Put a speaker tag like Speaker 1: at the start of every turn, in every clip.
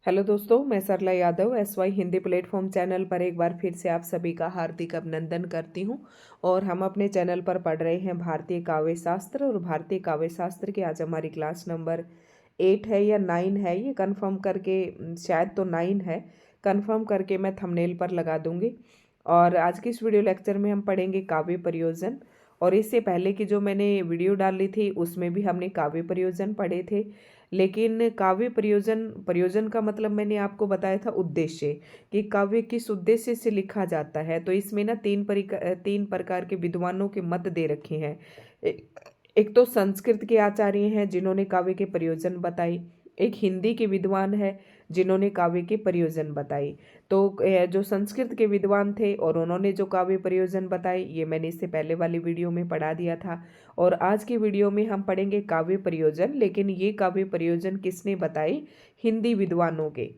Speaker 1: Hello दोस्तों, मैं Sarla Yadav SY Hindi platform channel पर एक बार फिर से आप सभी का हार्दिक अभिनंदन करती हूं। और हम अपने चैनल पर पढ़ रहे हैं भारतीय काव्य शास्त्र। और भारतीय काव्य शास्त्र की आज हमारी क्लास नंबर 8 है या 9 है, ये कंफर्म करके शायद तो 9 है। कंफर्म करके मैं थंबनेल पर लगा दूंगी। और आज की इस वीडियो लेक्चर में हम पढ़ेंगे काव्य प्रयोजन। और इससे पहले की जो मैंने वीडियो डाली थी उसमें भी हमने काव्य प्रयोजन पढ़े थे। लेकिन काव्य प्रयोजन प्रयोजन का मतलब मैंने आपको बताया था उद्देश्य, कि काव्य किस उद्देश्य से लिखा जाता है। तो इसमें ना तीन प्रकार के विद्वानों के मत दे रखे हैं। एक तो संस्कृत के आचार्य हैं जिन्होंने काव्य के प्रयोजन बताई। एक हिंदी के विद्वान है जिन्होंने काव्य के प्रयोजन बताई। तो जो संस्कृत के विद्वान थे और उन्होंने जो काव्य प्रयोजन बताए, ये मैंने इससे पहले वाली वीडियो में पढ़ा दिया था। और आज की वीडियो में हम पढ़ेंगे काव्य प्रयोजन, लेकिन ये काव्य प्रयोजन किसने बताए? हिंदी विद्वानों के।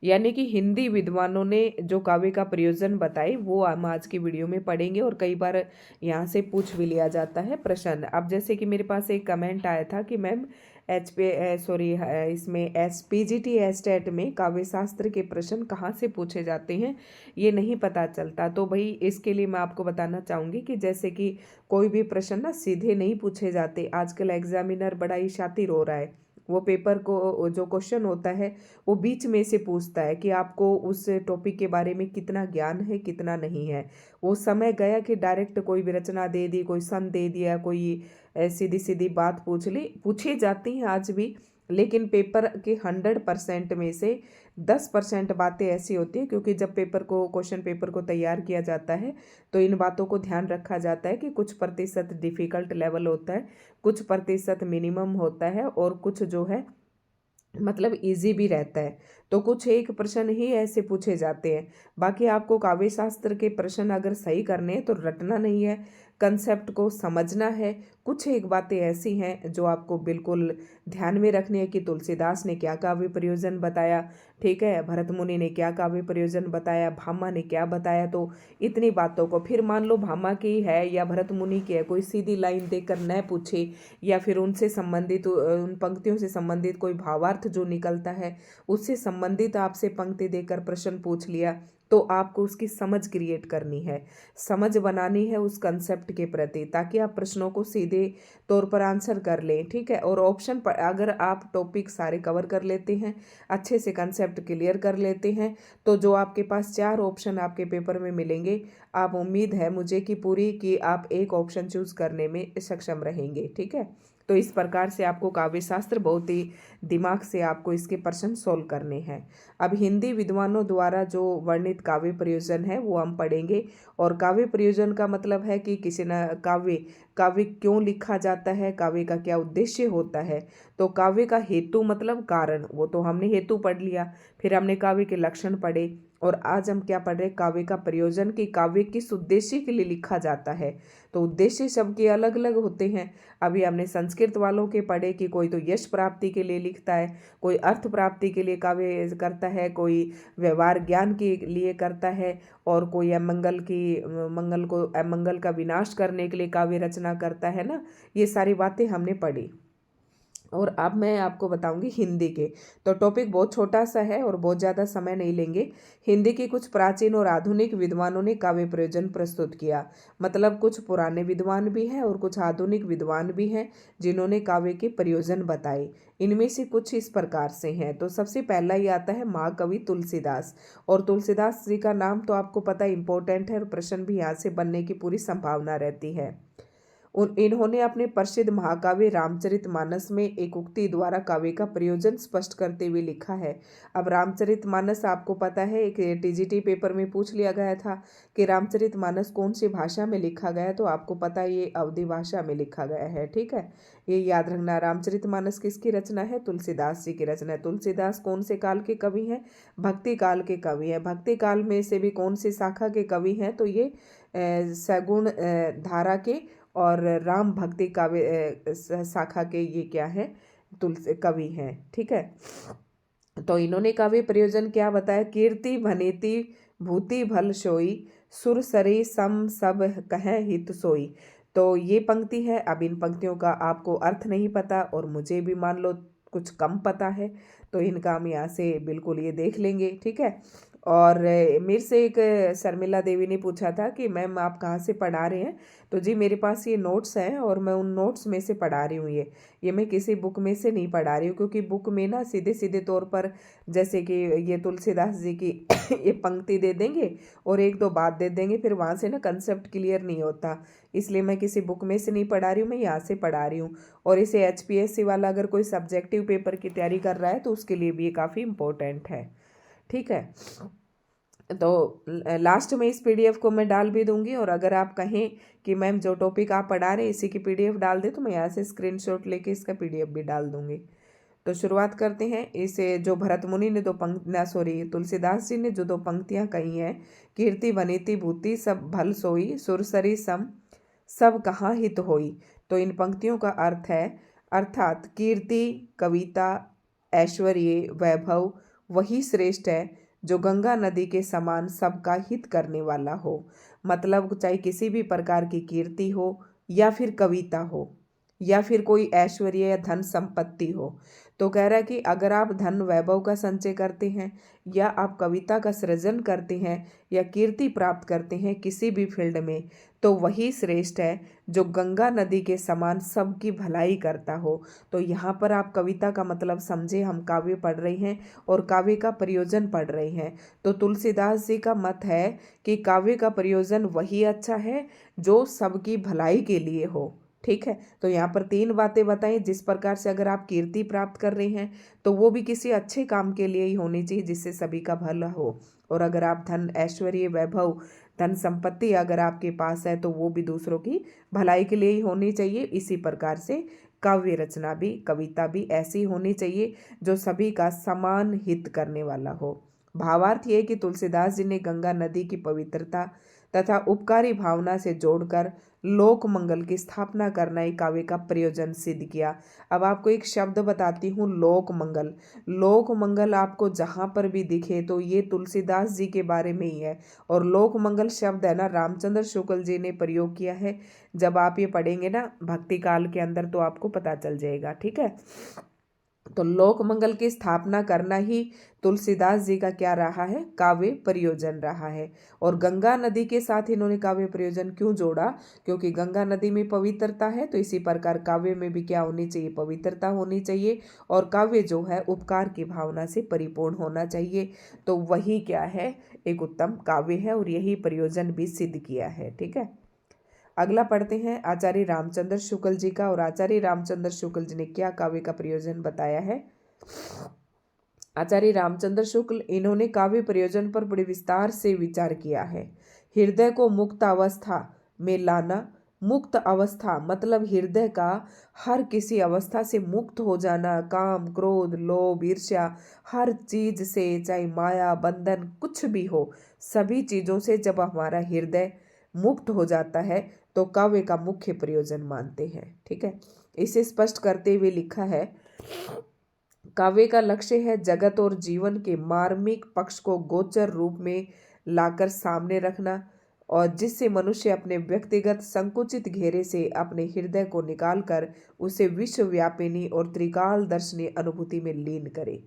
Speaker 1: यानी कि हिंदी विद्वानों ने जो काव्य का प्रयोजन बताए वो हम आज की वीडियो में पढ़ेंगे। और कई बार यहाँ से पूछ भी लिया जाता है प्रश्न। अब जैसे कि मेरे पास एक कमेंट आया था कि मैम इसमें SPGT एस्टेट में काव्य शास्त्र के प्रश्न कहाँ से पूछे जाते हैं, ये नहीं पता चलता। तो भाई इसके लिए मैं आपको बताना चाहूँगी कि जैसे कि कोई भी प्रश्न ना सीधे नहीं पूछे जाते। आजकल एग्जामिनर बड़ा ही शातिर हो रहा है। वो पेपर को जो क्वेश्चन होता है वो बीच में से पूछता है कि आपको उस टॉपिक के बारे में कितना ज्ञान है, कितना नहीं है। वो समय गया कि डायरेक्ट कोई भी रचना दे दी, कोई सन दे दिया, कोई सीधी सीधी बात पूछी जाती हैं आज भी। लेकिन पेपर के 100% में से 10% बातें ऐसी होती है, क्योंकि जब क्वेश्चन पेपर को तैयार किया जाता है तो इन बातों को ध्यान रखा जाता है कि कुछ प्रतिशत डिफिकल्ट लेवल होता है, कुछ प्रतिशत मिनिमम होता है, और कुछ जो है मतलब इजी भी रहता है। तो कुछ एक प्रश्न ही ऐसे पूछे जाते हैं। बाकी आपको काव्य शास्त्र के प्रश्न अगर सही करने हैं तो रटना नहीं है, कंसेप्ट को समझना है। कुछ एक बातें ऐसी हैं जो आपको बिल्कुल ध्यान में रखनी है कि तुलसीदास ने क्या काव्य प्रयोजन बताया, ठीक है, भरत मुनि ने क्या काव्य प्रयोजन बताया, भामा ने क्या बताया। तो इतनी बातों को फिर मान लो भामा की है या भरत मुनि की है, कोई सीधी लाइन देकर न पूछे, या फिर उनसे संबंधित उन पंक्तियों से संबंधित कोई भावार्थ जो निकलता है उससे संबंधित आपसे पंक्ति देकर प्रश्न पूछ लिया, तो आपको उसकी समझ क्रिएट करनी है, समझ बनानी है उस कंसेप्ट के प्रति, ताकि आप प्रश्नों को सीधे तौर पर आंसर कर लें, ठीक है। और ऑप्शन पर अगर आप टॉपिक सारे कवर कर लेते हैं, अच्छे से कंसेप्ट क्लियर कर लेते हैं, तो जो आपके पास 4 ऑप्शन आपके पेपर में मिलेंगे, आप उम्मीद है मुझे कि पूरी कि आप एक ऑप्शन चूज करने में सक्षम रहेंगे, ठीक है। तो इस प्रकार से आपको काव्य शास्त्र बहुत ही दिमाग से आपको इसके प्रश्न सोल्व करने हैं। अब हिंदी विद्वानों द्वारा जो वर्णित काव्य प्रयोजन है वो हम पढ़ेंगे। और काव्य प्रयोजन का मतलब है कि किसी न काव्य काव्य क्यों लिखा जाता है, काव्य का क्या उद्देश्य होता है। तो काव्य का हेतु मतलब कारण, वो तो हमने हेतु पढ़ लिया। फिर हमने काव्य के लक्षण पढ़े। और आज हम क्या पढ़ रहे हैं? काव्य का प्रयोजन, कि काव्य किस उद्देश्य के लिए लिखा जाता है। तो उद्देश्य सबके अलग अलग होते हैं। अभी हमने संस्कृत वालों के पढ़े कि कोई तो यश प्राप्ति के लिए लिखता है, कोई अर्थ प्राप्ति के लिए काव्य करता है, कोई व्यवहार ज्ञान के लिए करता है, और कोई अमंगल का विनाश करने के लिए काव्य रचना करता है ना। ये सारी बातें हमने पढ़ी। और अब मैं आपको बताऊंगी हिंदी के। तो टॉपिक बहुत छोटा सा है और बहुत ज़्यादा समय नहीं लेंगे। हिंदी के कुछ प्राचीन और आधुनिक विद्वानों ने काव्य प्रयोजन प्रस्तुत किया। मतलब कुछ पुराने विद्वान भी हैं और कुछ आधुनिक विद्वान भी हैं जिन्होंने काव्य के प्रयोजन बताए। इनमें से कुछ इस प्रकार से हैं। तो सबसे पहला ही आता है महाकवि तुलसीदास। और तुलसीदास जी का नाम तो आपको पता इंपॉर्टेंट है, और प्रश्न भी यहाँ से बनने की पूरी संभावना रहती है। इन्होंने अपने प्रसिद्ध महाकाव्य रामचरितमानस में एक उक्ति द्वारा काव्य का प्रयोजन स्पष्ट करते हुए लिखा है। अब रामचरितमानस आपको पता है, एक TGT पेपर में पूछ लिया गया था कि रामचरितमानस कौन सी भाषा में लिखा गया है, तो आपको पता है ये अवधी भाषा में लिखा गया है, ठीक है। ये याद रखना। रामचरितमानस किसकी रचना है? तुलसीदास जी की रचना है। तुलसीदास कौन से काल के कवि हैं? भक्ति काल के कवि हैं। भक्ति काल में से भी कौन सी शाखा के कवि हैं? तो ये सगुण धारा के और राम भक्ति काव्य शाखा के ये क्या है? तुलसी कवि हैं, ठीक है। तो इन्होंने काव्य प्रयोजन क्या बताया? कीर्ति भनेति भूति भल सोई, सुर सरी सम सब कहें हित सोई। तो ये पंक्ति है। अब इन पंक्तियों का आपको अर्थ नहीं पता, और मुझे भी मान लो कुछ कम पता है, तो इनका हम यहाँ से बिल्कुल ये देख लेंगे, ठीक है। और मेरे से एक शर्मिला देवी ने पूछा था कि मैम आप कहाँ से पढ़ा रहे हैं, तो जी मेरे पास ये नोट्स हैं और मैं उन नोट्स में से पढ़ा रही हूँ। ये मैं किसी बुक में से नहीं पढ़ा रही हूँ, क्योंकि बुक में ना सीधे सीधे तौर पर जैसे कि ये तुलसीदास जी की ये पंक्ति दे देंगे और एक दो बात दे देंगे, फिर वहाँ से ना कंसेप्ट क्लियर नहीं होता। इसलिए मैं किसी बुक में से नहीं पढ़ा रही हूँ, मैं यहाँ से पढ़ा रही हूँ। और इसे HPSC वाला अगर कोई सब्जेक्टिव पेपर की तैयारी कर रहा है तो उसके लिए भी ये काफ़ी इम्पोर्टेंट है, ठीक है। तो लास्ट में इस PDF को मैं डाल भी दूंगी, और अगर आप कहें कि मैम जो टॉपिक आप पढ़ा रहे हैं इसी की PDF डाल दे, तो मैं यहाँ से स्क्रीनशॉट लेके इसका PDF भी डाल दूंगी। तो शुरुआत करते हैं। इसे जो भरत मुनि ने तुलसीदास जी ने जो दो पंक्तियाँ कही हैं, कीर्ति वनीति भूति सब भल सोई, सुरसरी सम सब कहाँ हित होई। तो इन पंक्तियों का अर्थ है, अर्थात कीर्ति, कविता, ऐश्वर्य, वैभव वही श्रेष्ठ है जो गंगा नदी के समान सबका हित करने वाला हो। मतलब चाहे किसी भी प्रकार की कीर्ति हो या फिर कविता हो या फिर कोई ऐश्वर्य या धन संपत्ति हो, तो कह रहा है कि अगर आप धन वैभव का संचय करते हैं या आप कविता का सृजन करते हैं या कीर्ति प्राप्त करते हैं किसी भी फील्ड में, तो वही श्रेष्ठ है जो गंगा नदी के समान सबकी भलाई करता हो। तो यहाँ पर आप कविता का मतलब समझे, हम काव्य पढ़ रहे हैं और काव्य का प्रयोजन पढ़ रहे हैं। तो तुलसीदास जी का मत है कि काव्य का प्रयोजन वही अच्छा है जो सबकी भलाई के लिए हो, ठीक है। तो यहाँ पर 3 बातें बताई, जिस प्रकार से अगर आप कीर्ति प्राप्त कर रहे हैं तो वो भी किसी अच्छे काम के लिए ही होनी चाहिए जिससे सभी का भला हो। और अगर आप धन, ऐश्वर्य, वैभव, धन संपत्ति अगर आपके पास है तो वो भी दूसरों की भलाई के लिए ही होनी चाहिए। इसी प्रकार से काव्य रचना भी, कविता भी ऐसी होनी चाहिए जो सभी का समान हित करने वाला हो। भावार्थ ये कि तुलसीदास जी ने गंगा नदी की पवित्रता तथा उपकारी भावना से जोड़कर लोक मंगल की स्थापना करना ही काव्य का प्रयोजन सिद्ध किया। अब आपको एक शब्द बताती हूँ, लोक मंगल। लोक मंगल आपको जहाँ पर भी दिखे तो ये तुलसीदास जी के बारे में ही है। और लोक मंगल शब्द है ना, रामचंद्र शुक्ल जी ने प्रयोग किया है। जब आप ये पढ़ेंगे ना भक्ति काल के अंदर तो आपको पता चल जाएगा, ठीक है। तो लोक मंगल की स्थापना करना ही तुलसीदास जी का क्या रहा है, काव्य प्रयोजन रहा है। और गंगा नदी के साथ इन्होंने काव्य प्रयोजन क्यों जोड़ा, क्योंकि गंगा नदी में पवित्रता है, तो इसी प्रकार काव्य में भी क्या होनी चाहिए, पवित्रता होनी चाहिए। और काव्य जो है उपकार की भावना से परिपूर्ण होना चाहिए। तो वही क्या है, एक उत्तम काव्य है और यही प्रयोजन भी सिद्ध किया है, ठीक है। अगला पढ़ते हैं आचार्य रामचंद्र शुक्ल जी का। और आचार्य रामचंद्र शुक्ल जी ने क्या काव्य का प्रयोजन बताया है। आचार्य रामचंद्र शुक्ल, इन्होंने काव्य प्रयोजन पर बड़े विस्तार से विचार किया है। हृदय को मुक्त अवस्था में लाना। मुक्त अवस्था मतलब हृदय का हर किसी अवस्था से मुक्त हो जाना, काम, क्रोध, लोभ, ईर्ष्या, हर चीज से, चाहे माया, बंधन कुछ भी हो, सभी चीजों से जब हमारा हृदय मुक्त हो जाता है तो काव्य का मुख्य प्रयोजन मानते हैं, ठीक है। इसे स्पष्ट करते हुए लिखा है, काव्य का लक्ष्य है जगत और जीवन के मार्मिक पक्ष को गोचर रूप में लाकर सामने रखना, और जिससे मनुष्य अपने व्यक्तिगत संकुचित घेरे से अपने हृदय को निकालकर उसे विश्वव्यापिनी और त्रिकाल दर्शनीय अनुभूति में लीन करे।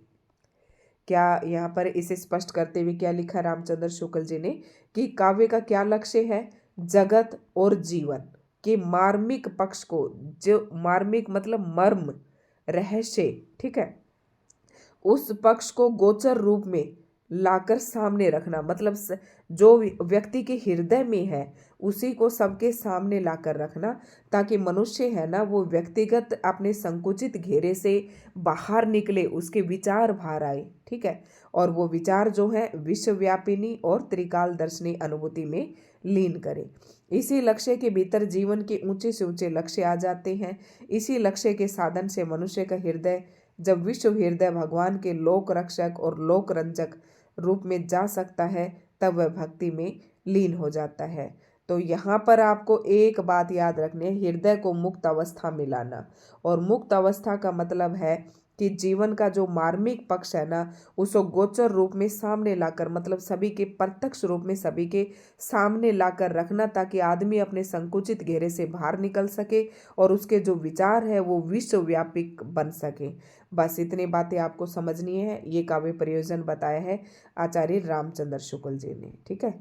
Speaker 1: क्या यहाँ पर इसे स्पष्ट करते हुए क्या लिखा रामचंद्र शुक्ल जी ने कि काव्य का क्या लक्ष्य है, जगत और जीवन के मार्मिक पक्ष को, जो मार्मिक मतलब मर्म, रहस्य, ठीक है, उस पक्ष को गोचर रूप में लाकर सामने रखना। मतलब जो व्यक्ति के हृदय में है उसी को सबके सामने लाकर रखना, ताकि मनुष्य है ना वो व्यक्तिगत अपने संकुचित घेरे से बाहर निकले, उसके विचार बाहर आए, ठीक है। और वो विचार जो है विश्वव्यापिनी और त्रिकाल दर्शनी अनुभूति में लीन करे। इसी लक्ष्य के भीतर जीवन के ऊंचे से ऊंचे लक्ष्य आ जाते हैं। इसी लक्ष्य के साधन से मनुष्य का हृदय जब विश्व हृदय भगवान के लोक रक्षक और लोक रंजक रूप में जा सकता है, तब वह भक्ति में लीन हो जाता है। तो यहाँ पर आपको एक बात याद रखनी है, हृदय को मुक्त अवस्था में लाना। और मुक्त अवस्था का मतलब है कि जीवन का जो मार्मिक पक्ष है ना, उसको गोचर रूप में सामने लाकर, मतलब सभी के प्रत्यक्ष रूप में सभी के सामने लाकर रखना, ताकि आदमी अपने संकुचित घेरे से बाहर निकल सके और उसके जो विचार है वो विश्वव्यापी बन सके। बस इतनी बातें आपको समझनी है। ये काव्य प्रयोजन बताया है आचार्य रामचंद्र शुक्ल जी ने। ठीक है,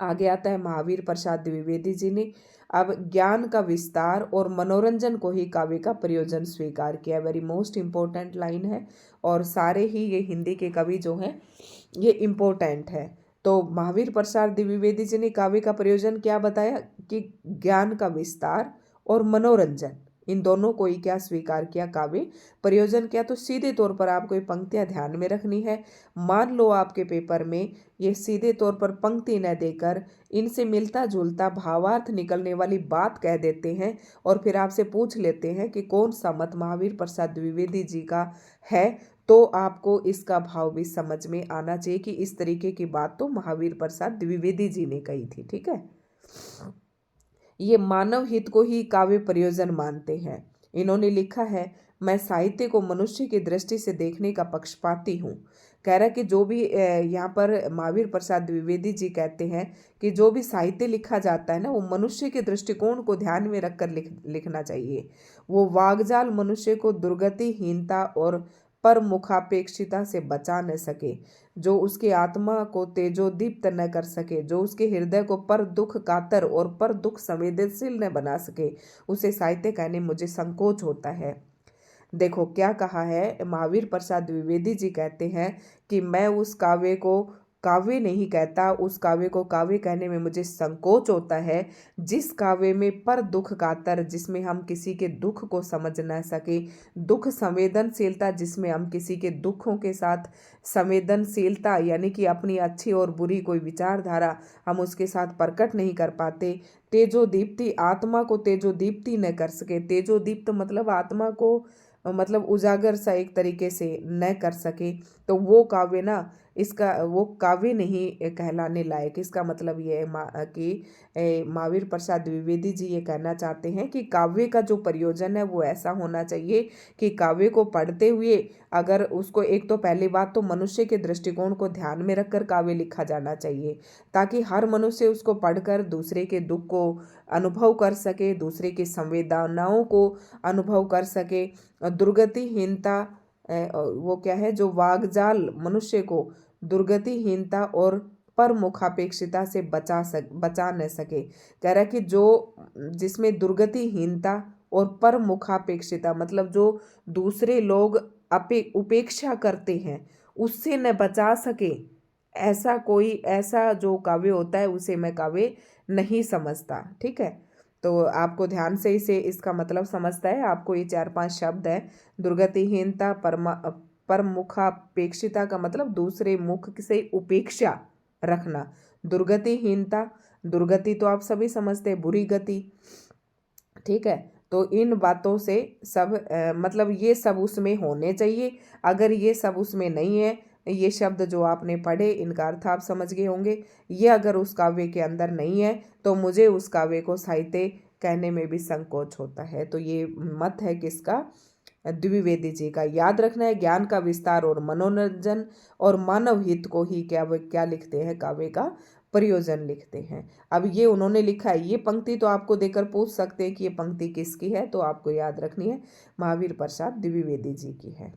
Speaker 1: आगे आता है महावीर प्रसाद द्विवेदी जी ने। अब ज्ञान का विस्तार और मनोरंजन को ही काव्य का प्रयोजन स्वीकार किया। वेरी मोस्ट इम्पोर्टेंट लाइन है, और सारे ही ये हिंदी के कवि जो हैं ये इम्पोर्टेंट है। तो महावीर प्रसाद द्विवेदी जी ने काव्य का प्रयोजन क्या बताया कि ज्ञान का विस्तार और मनोरंजन, इन दोनों को ही क्या स्वीकार किया काव्य प्रयोजन किया। तो सीधे तौर पर आपको ये पंक्तियां ध्यान में रखनी है। मान लो आपके पेपर में ये सीधे तौर पर पंक्ति न देकर इनसे मिलता जुलता भावार्थ निकलने वाली बात कह देते हैं, और फिर आपसे पूछ लेते हैं कि कौन सा मत महावीर प्रसाद द्विवेदी जी का है, तो आपको इसका भाव भी समझ में आना चाहिए कि इस तरीके की बात तो महावीर प्रसाद द्विवेदी जी ने कही थी। ठीक है, ये मानव हित को ही काव्य प्रयोजन मानते हैं। इन्होंने लिखा है, मैं साहित्य को मनुष्य की दृष्टि से देखने का पक्षपाती हूँ। कह रहा है कि जो भी यहाँ पर महावीर प्रसाद द्विवेदी जी कहते हैं कि जो भी साहित्य लिखा जाता है ना, वो मनुष्य के दृष्टिकोण को ध्यान में रखकर लिखना चाहिए। वो वागजाल मनुष्य को दुर्गतिहीनता और परमुखापेक्षिता से बचा न सके, जो उसकी आत्मा को तेजोदीप्त न कर सके, जो उसके हृदय को पर दुख कातर और पर दुख संवेदनशील न बना सके, उसे साहित्य कहने मुझे संकोच होता है। देखो क्या कहा है महावीर प्रसाद द्विवेदी जी, कहते हैं कि मैं उस काव्य को काव्य नहीं कहता, उस काव्य को काव्य कहने में मुझे संकोच होता है जिस काव्य में पर दुख कातर, जिसमें हम किसी के दुख को समझ न सके, दुख संवेदनशीलता, जिसमें हम किसी के दुखों के साथ संवेदनशीलता यानी कि अपनी अच्छी और बुरी कोई विचारधारा हम उसके साथ प्रकट नहीं कर पाते, तेजोदीप्ति, आत्मा को तेजोदीप्ति न कर सके, तेजोदीप्त मतलब आत्मा को मतलब उजागर सा एक तरीके से न कर सके, तो वो काव्य ना, इसका वो काव्य नहीं कहलाने लायक। इसका मतलब ये है कि महावीर प्रसाद द्विवेदी जी ये कहना चाहते हैं कि काव्य का जो प्रयोजन है वो ऐसा होना चाहिए कि काव्य को पढ़ते हुए अगर उसको, एक तो पहली बात तो मनुष्य के दृष्टिकोण को ध्यान में रखकर काव्य लिखा जाना चाहिए, ताकि हर मनुष्य उसको पढ़कर दूसरे के दुख को अनुभव कर सके, दूसरे की संवेदनाओं को अनुभव कर सके। दुर्गतिहीनता, वो क्या है, जो वागजाल मनुष्य को दुर्गतिहीनता और परमुखापेक्षिता से बचा न सके। कह रहा है कि जो जिसमें दुर्गतिहीनता और परमुखापेक्षिता मतलब जो दूसरे लोग उपेक्षा करते हैं उससे न बचा सके, ऐसा कोई ऐसा जो काव्य होता है उसे मैं काव्य नहीं समझता। ठीक है, तो आपको ध्यान से इसे इसका मतलब समझता है। आपको ये 4-5 शब्द है, दुर्गतिहीनता, परमुखापेक्षिता का मतलब दूसरे मुख से उपेक्षा रखना, दुर्गतिहीनता, दुर्गति तो आप सभी समझते हैं, बुरी गति। ठीक है, तो इन बातों से सब मतलब ये सब उसमें होने चाहिए। अगर ये सब उसमें नहीं है, ये शब्द जो आपने पढ़े इनका अर्थ आप समझ गए होंगे, ये अगर उस काव्य के अंदर नहीं है तो मुझे उस काव्य को साहित्य कहने में भी संकोच होता है। तो ये मत है किसका, द्विवेदी जी का। याद रखना है, ज्ञान का विस्तार और मनोरंजन और मानव हित को ही क्या लिखते हैं, काव्य का प्रयोजन लिखते हैं। अब ये उन्होंने लिखा है, ये पंक्ति तो आपको देकर पूछ सकते हैं कि ये पंक्ति किसकी है, तो आपको याद रखनी है महावीर प्रसाद द्विवेदी जी की है।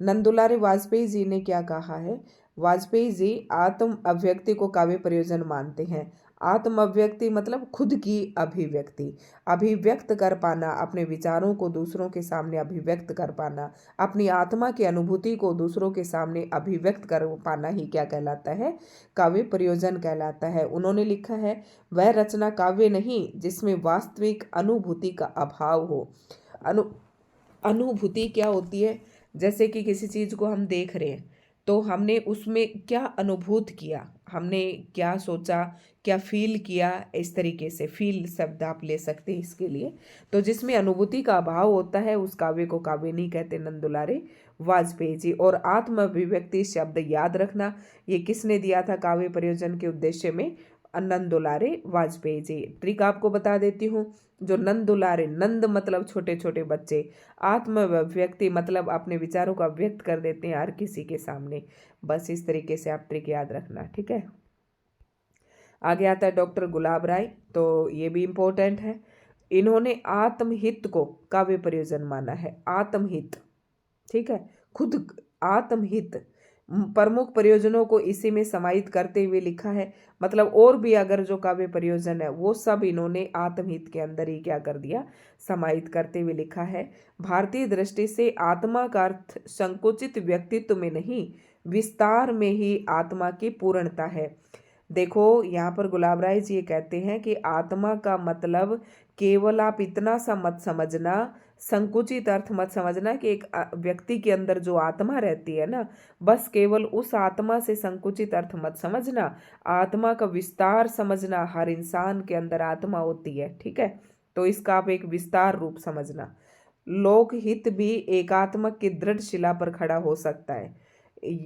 Speaker 1: नंदुलारे वाजपेयी जी ने क्या कहा है, वाजपेयी जी आत्म अभिव्यक्ति को काव्य प्रयोजन मानते हैं। आत्म अभिव्यक्ति मतलब खुद की अभिव्यक्ति, अभिव्यक्त कर पाना, अपने विचारों को दूसरों के सामने अभिव्यक्त कर पाना, अपनी आत्मा की अनुभूति को दूसरों के सामने अभिव्यक्त कर पाना ही क्या कहलाता है, काव्य प्रयोजन कहलाता है। उन्होंने लिखा है, वह रचना काव्य नहीं जिसमें वास्तविक अनुभूति का अभाव हो। अनुभूति क्या होती है, जैसे कि किसी चीज़ को हम देख रहे हैं तो हमने उसमें क्या अनुभूत किया, हमने क्या सोचा, क्या फील किया, इस तरीके से फील शब्द आप ले सकते हैं इसके लिए। तो जिसमें अनुभूति का अभाव होता है उस काव्य को काव्य नहीं कहते नंदुलारे वाजपेयी जी। और आत्म अभिव्यक्ति शब्द याद रखना, ये किसने दिया था काव्य प्रयोजन के उद्देश्य में, नंद दुलारे वाजपेयी जी। ट्रिक आपको बता देती हूँ, जो नंद दुलारे, नंद मतलब छोटे छोटे बच्चे, आत्म व्यक्ति मतलब अपने विचारों को व्यक्त कर देते हैं हर किसी के सामने। बस इस तरीके से आप ट्रिक याद रखना, ठीक है। आगे आता है डॉक्टर गुलाब राय, तो ये भी इम्पोर्टेंट है। इन्होंने आत्महित को काव्य प्रयोजन माना है, आत्महित, ठीक है, खुद आत्महित प्रमुख प्रयोजनों को इसी में समाहित करते हुए लिखा है। मतलब और भी अगर जो काव्य प्रयोजन है वो सब इन्होंने आत्महित के अंदर ही क्या कर दिया, समाहित करते हुए लिखा है। भारतीय दृष्टि से आत्मा का अर्थ संकुचित व्यक्तित्व में नहीं, विस्तार में ही आत्मा की पूर्णता है। देखो यहाँ पर गुलाब राय जी ये कहते हैं कि आत्मा का मतलब केवल आप इतना सा मत समझना, संकुचित अर्थ मत समझना कि एक व्यक्ति के अंदर जो आत्मा रहती है ना, बस केवल उस आत्मा से संकुचित अर्थ मत समझना, आत्मा का विस्तार समझना। हर इंसान के अंदर आत्मा होती है, ठीक है, तो इसका आप एक विस्तार रूप समझना। लोकहित भी एकात्मक की दृढ़ शिला पर खड़ा हो सकता है।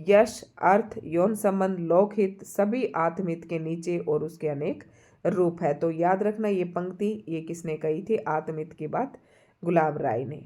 Speaker 1: यश, अर्थ, यौन संबंध, लोकहित सभी आत्महित के नीचे और उसके अनेक रूप है। तो याद रखना ये पंक्ति ये किसने कही थी, आत्महित की बात गुलाब राय ने।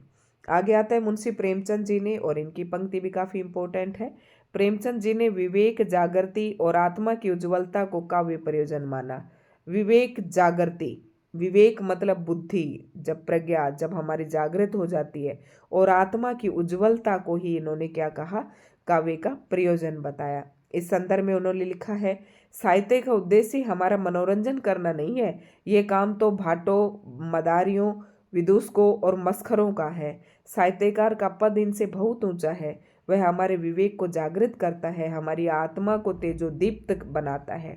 Speaker 1: आगे आता है मुंशी प्रेमचंद जी ने, और इनकी पंक्ति भी काफी इंपॉर्टेंट है। प्रेमचंद जी ने विवेक जागृति और आत्मा की उज्ज्वलता को काव्य प्रयोजन माना। विवेक जागृति, विवेक मतलब बुद्धि, जब प्रज्ञा जब हमारी जागृत हो जाती है, और आत्मा की उज्ज्वलता को ही इन्होंने क्या कहा, काव्य का प्रयोजन बताया। इस संदर्भ में उन्होंने लिखा है, साहित्य का उद्देश्य हमारा मनोरंजन करना नहीं है, ये काम तो भाटों, मदारियों, विदूषकों और मस्खरों का है। साहित्यकार का पद इनसे बहुत ऊंचा है, वह हमारे विवेक को जागृत करता है, हमारी आत्मा को तेजोदीप्त बनाता है।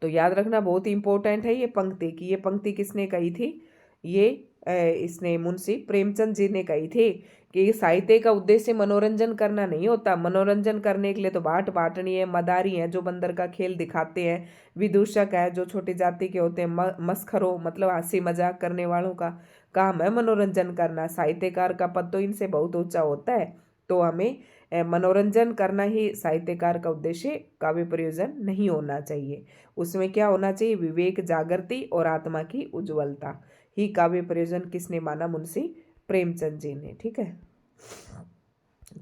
Speaker 1: तो याद रखना बहुत ही इंपॉर्टेंट है ये पंक्ति की। ये पंक्ति किसने कही थी, ये इसने मुंशी प्रेमचंद जी ने कही थी कि साहित्य का उद्देश्य मनोरंजन करना नहीं होता। मनोरंजन करने के लिए तो बाट बाटनी है, मदारी है जो बंदर का खेल दिखाते हैं, विदूषक है जो छोटी जाति के होते हैं, मस्खरों मतलब हंसी मजाक करने वालों का काम है मनोरंजन करना। साहित्यकार का पद तो इनसे बहुत ऊंचा होता है, तो हमें मनोरंजन करना ही साहित्यकार का उद्देश्य काव्य प्रयोजन नहीं होना चाहिए। उसमें क्या होना चाहिए, विवेक जागृति और आत्मा की उज्ज्वलता ही काव्य प्रयोजन किसने माना, मुंशी प्रेमचंद जी ने, ठीक है।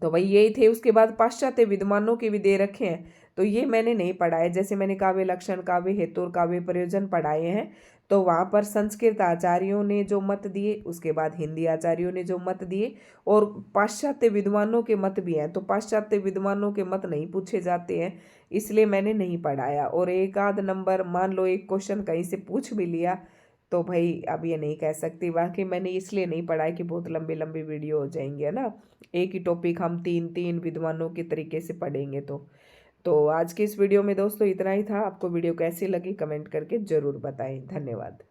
Speaker 1: तो भाई यही थे। उसके बाद पाश्चात्य विद्वानों के भी दे रखे हैं, तो ये मैंने नहीं पढ़ाए। जैसे मैंने काव्य लक्षण, काव्य हेतु और काव्य प्रयोजन पढ़ाए हैं, तो वहाँ पर संस्कृत आचार्यों ने जो मत दिए, उसके बाद हिंदी आचार्यों ने जो मत दिए, और पाश्चात्य विद्वानों के मत भी हैं। तो पाश्चात्य विद्वानों के मत नहीं पूछे जाते हैं, इसलिए मैंने नहीं पढ़ाया। और एक आध नंबर मान लो एक क्वेश्चन कहीं से पूछ भी लिया, तो भाई अब ये नहीं कह सकती वाकई मैंने इसलिए नहीं पढ़ा है कि बहुत लंबी लंबी वीडियो हो जाएंगे, है ना। एक ही टॉपिक हम तीन तीन विद्वानों के तरीके से पढ़ेंगे। तो आज की इस वीडियो में दोस्तों इतना ही था। आपको वीडियो कैसी लगी कमेंट करके ज़रूर बताएं। धन्यवाद।